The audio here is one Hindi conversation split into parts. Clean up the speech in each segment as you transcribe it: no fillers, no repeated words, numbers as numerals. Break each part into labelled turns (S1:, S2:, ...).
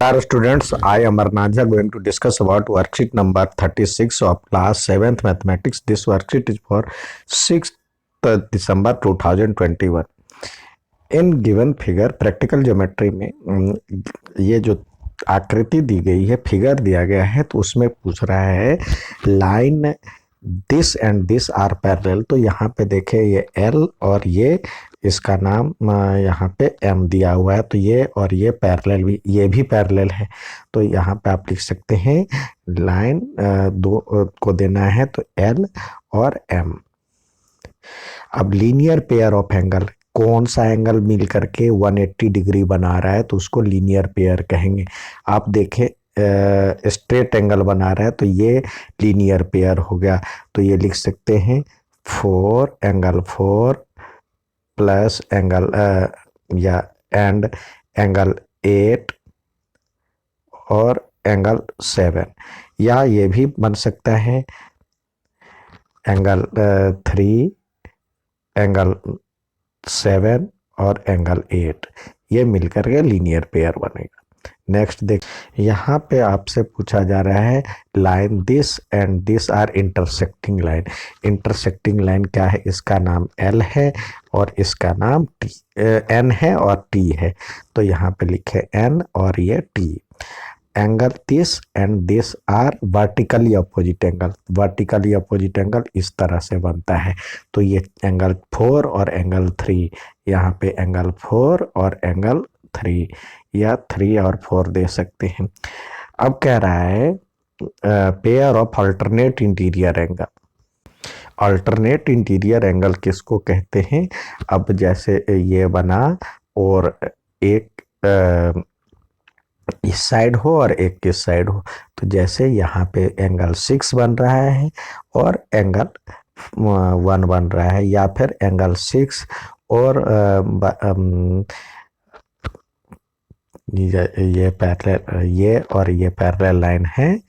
S1: Dear students, I Amarnath are going to discuss about worksheet number 36 of class 7th mathematics. This worksheet is for 6th December 2021. In given figure practical geometry में ये जो आकृति दी गई है, फिगर दिया गया है, तो उसमें पूछ रहा है line this and this are parallel. तो यहाँ पे देखे ये एल और ये इसका नाम यहाँ पे एम दिया हुआ है, तो ये और ये पैरेलल भी, ये भी पैरेलल है। तो यहाँ पे आप लिख सकते हैं लाइन दो को देना है तो एल और एम। अब लीनियर पेयर ऑफ एंगल, कौन सा एंगल मिल करके 180 डिग्री बना रहा है तो उसको लीनियर पेयर कहेंगे। आप देखें स्ट्रेट एंगल बना रहा है तो ये लीनियर पेयर हो गया। तो ये लिख सकते हैं 4 प्लस एंगल या एंड एंगल 8 और एंगल 7, या ये भी बन सकता है एंगल 3 एंगल 7 और एंगल 8, ये मिलकर के लीनियर पेयर बनेगा। नेक्स्ट देख, यहाँ पे आपसे पूछा जा रहा है line this and this are intersecting line. Intersecting line क्या है? इसका नाम एल है और इसका नाम टी एन है और टी है। तो यहाँ पे लिखे एन और ये T. Angle this and this are vertically opposite angle. Vertically opposite angle इस तरह से बनता है। तो ये एंगल 4 और एंगल 3, यहाँ पे एंगल 4 और एंगल 3, या 3 और 4 दे सकते हैं। अब कह रहा है pair of alternate interior angle. Alternate interior angle किसको कहते हैं? अब जैसे ये बना और एक इस साइड हो और एक किस साइड हो, तो जैसे यहाँ पे एंगल 6 बन रहा है और एंगल 1 बन रहा है, या फिर एंगल 6 और ये पैरेलल, ये और ये पैरेलल लाइन है,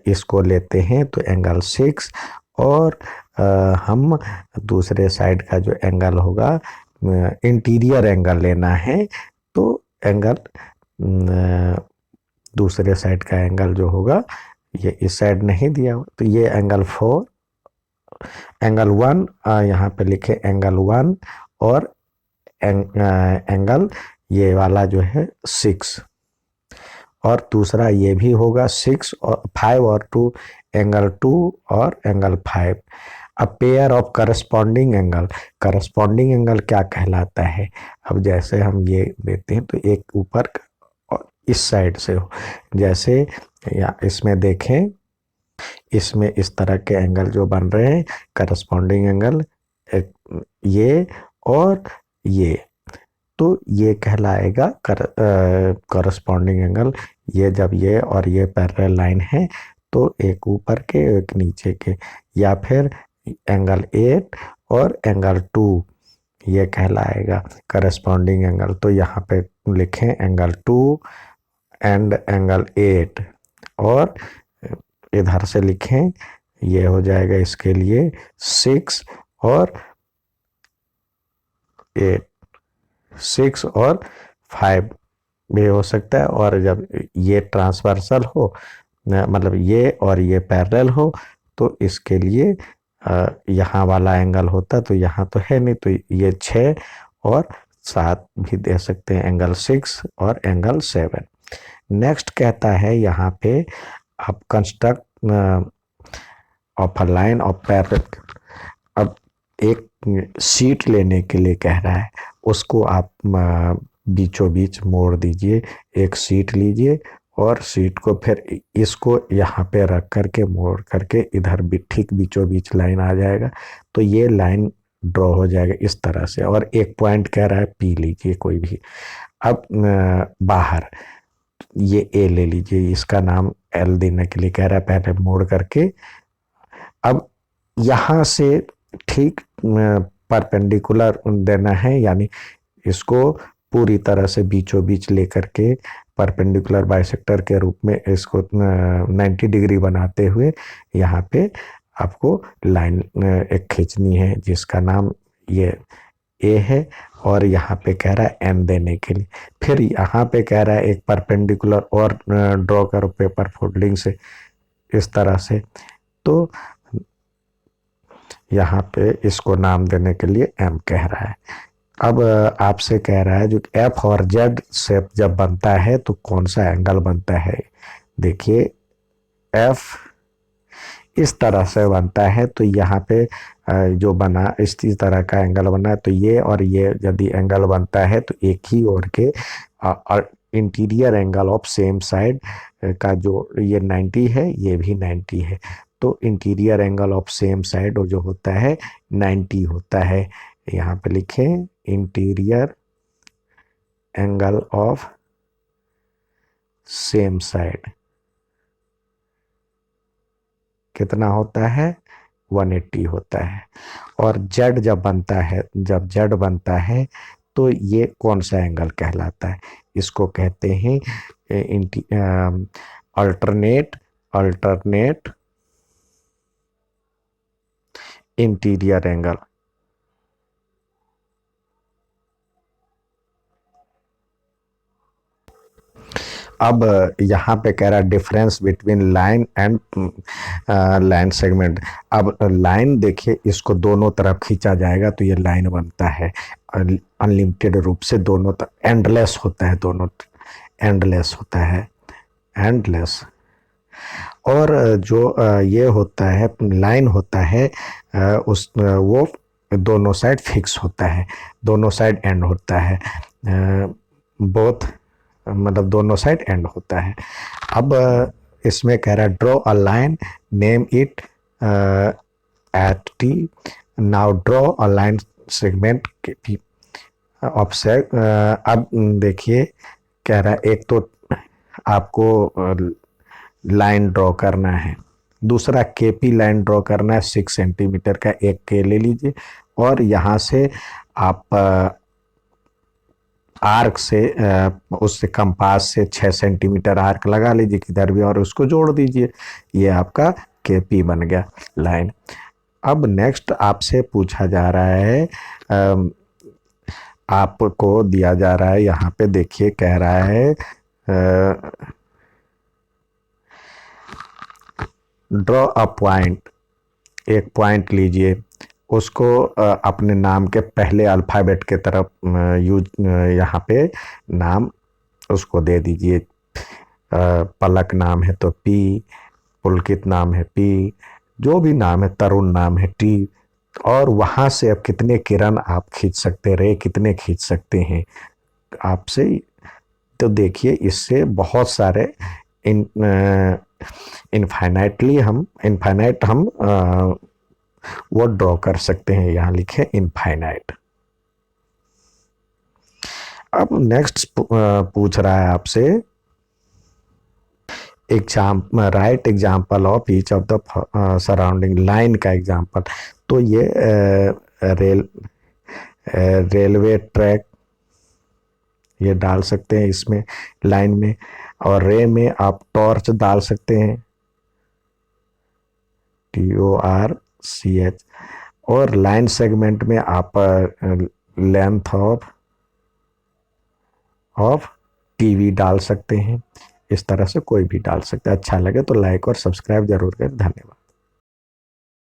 S1: इसको लेते हैं तो एंगल 6 और हम दूसरे साइड का जो एंगल होगा इंटीरियर एंगल लेना है, तो एंगल दूसरे साइड का एंगल जो होगा ये इस साइड नहीं दिया हुआ, तो ये एंगल 4 एंगल 1 यहाँ पे लिखे एंगल 1 और एंगल ये वाला जो है 6, और दूसरा ये भी होगा 6 और 5 और 2 एंगल 2 और एंगल 5। अब pair of corresponding angle, corresponding angle क्या कहलाता है? अब जैसे हम ये देते हैं तो एक ऊपर और इस साइड से हो, जैसे या इसमें देखें, इसमें इस तरह के एंगल जो बन रहे हैं करस्पॉन्डिंग एंगल, ये और ये, तो ये कहलाएगा करस्पॉन्डिंग एंगल। ये जब ये और ये पैरेलल लाइन है तो एक ऊपर के एक नीचे के, या फिर एंगल 8 और एंगल 2, ये कहलाएगा करस्पॉन्डिंग एंगल। तो यहाँ पे लिखें एंगल 2 एंड एंगल 8, और इधर से लिखें ये हो जाएगा इसके लिए 6 और 8, 6 और 5 भी हो सकता है। और जब ये ट्रांसवर्सल हो, मतलब ये और ये पैरेलल हो, तो इसके लिए यहाँ वाला एंगल होता, तो यहाँ तो है नहीं, तो ये 6 और 7 भी दे सकते हैं, एंगल 6 और एंगल 7। नेक्स्ट कहता है यहाँ पे आप construct of a line of parallel. अब एक शीट लेने के लिए कह रहा है, उसको आप बीचों बीच मोड़ दीजिए। एक शीट लीजिए और शीट को फिर इसको यहाँ पे रख करके मोड़ करके इधर भी ठीक बीचों बीच लाइन आ जाएगा, तो ये लाइन ड्रॉ हो जाएगा इस तरह से। और एक पॉइंट कह रहा है पी लीजिए कोई भी। अब बाहर ये ए ले लीजिए, इसका नाम एल देने के लिए कह रहा है, पहले मोड़ करके। अब यहाँ से ठीक परपेंडिकुलर देना है, यानी इसको पूरी तरह से बीचों बीच लेकर के परपेंडिकुलर बाइसेक्टर के रूप में इसको 90 डिग्री बनाते हुए यहाँ पे आपको लाइन एक खींचनी है, जिसका नाम ये ए है और यहाँ पे कह रहा है एन देने के लिए। फिर यहाँ पे कह रहा है एक परपेंडिकुलर और ड्रॉ करो पेपर फोल्डिंग से, इस तरह से। तो यहाँ पे इसको नाम देने के लिए एम कह रहा है। अब आपसे कह रहा है जो एफ और जेड शेप जब बनता है तो कौन सा एंगल बनता है। देखिए एफ इस तरह से बनता है तो यहाँ पे जो बना इस तरह का एंगल बना, तो ये और ये यदि एंगल बनता है तो एक ही ओर के interior angle of same side का जो ये 90 है, ये भी 90 है। तो interior angle of same side जो होता है 90 होता है। यहाँ पे लिखें interior angle of same side कितना होता है, 180 होता है। और जेड जब बनता है, जब जेड बनता है तो ये कौन सा एंगल कहलाता है, इसको कहते हैं अल्टरनेट इंटीरियर एंगल। अब यहाँ पे कह रहा है difference between line and line segment. अब लाइन देखिए, इसको दोनों तरफ खींचा जाएगा तो ये लाइन बनता है अनलिमिटेड रूप से, दोनों तरफ एंडलेस होता है, दोनों एंडलेस होता है, एंडलेस। और जो ये होता है लाइन होता है उस वो दोनों साइड फिक्स होता है, दोनों साइड एंड होता है, बोथ मतलब दोनों साइड एंड होता है। अब इसमें कह रहा है draw a line, name it at T, now draw a line segment offset. अब देखिए कह रहा है एक तो आपको लाइन ड्रॉ करना है, दूसरा केपी लाइन ड्रॉ करना है 6 सेंटीमीटर का, एक के ले लीजिए और यहाँ से आप आर्क से उससे कंपास से 6 सेंटीमीटर आर्क लगा लीजिए किधर भी और उसको जोड़ दीजिए, ये आपका केपी बन गया लाइन। अब नेक्स्ट आपसे पूछा जा रहा है, आपको दिया जा रहा है, यहाँ पे देखिए कह रहा है ड्रॉ अ पॉइंट, एक पॉइंट लीजिए, उसको अपने नाम के पहले अल्फ़ाबेट के तरफ यूज यहाँ पे नाम उसको दे दीजिए। पलक नाम है तो पी, पुलकित नाम है पी, जो भी नाम है, तरुण नाम है टी। और वहाँ से अब कितने किरण आप खींच सकते, रे कितने खींच सकते हैं आपसे, तो देखिए इससे बहुत सारे इनफाइनाइट हम वो ड्रॉ कर सकते हैं। यहाँ लिखे इनफाइनाइट। अब नेक्स्ट पूछ रहा है आपसे right example of each of the surrounding line का एग्जाम्पल। तो ये रेलवे ट्रैक ये डाल सकते हैं इसमें लाइन में, और रे में आप टॉर्च डाल सकते हैं, TORCH। और लाइन सेगमेंट में आप लेंथ ऑफ टीवी डाल सकते हैं। इस तरह से कोई भी डाल सकते हैं। अच्छा लगे तो लाइक और सब्सक्राइब जरूर करें। धन्यवाद।